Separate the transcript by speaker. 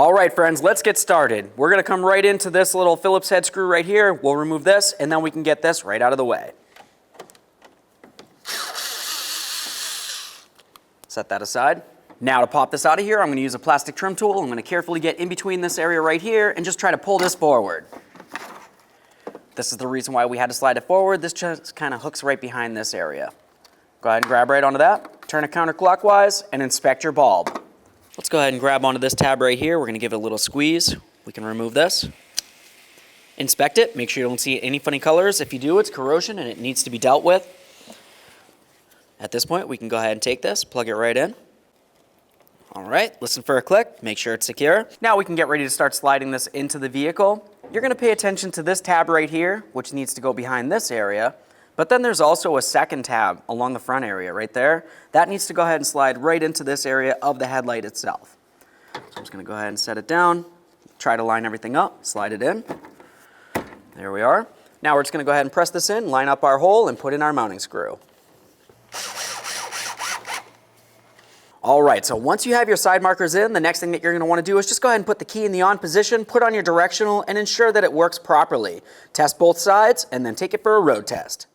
Speaker 1: All right, friends, let's get started. We're going to come right into this little Phillips head screw right here. We'll remove this, and then we can get this right out of the way. Set that aside. Now to pop this out of here, I'm going to use a plastic trim tool. I'm going to carefully get in between this area right here and just try to pull this forward. This is the reason why we had to slide it forward. This just kind of hooks right behind this area. Go ahead and grab right onto that, turn it counterclockwise, and inspect your bulb. Let's go ahead and grab onto this tab right here. We're going to give it a little squeeze. We can remove this. Inspect it. Make sure you don't see any funny colors. If you do, it's corrosion and it needs to be dealt with. At this point, we can go ahead and take this, plug it right in. All right, listen for a click. Make sure it's secure. Now we can get ready to start sliding this into the vehicle. You're going to pay attention to this tab right here, which needs to go behind this area. But then there's also a second tab along the front area right there. That needs to go ahead and slide right into this area of the headlight itself. So I'm just going to go ahead and set it down, try to line everything up, slide it in. There we are. Now we're just going to go ahead and press this in, line up our hole, and put in our mounting screw. All right, so once you have your side markers in, the next thing that you're going to want to do is just go ahead and put the key in the on position, put on your directional, and ensure that it works properly. Test both sides, and then take it for a road test.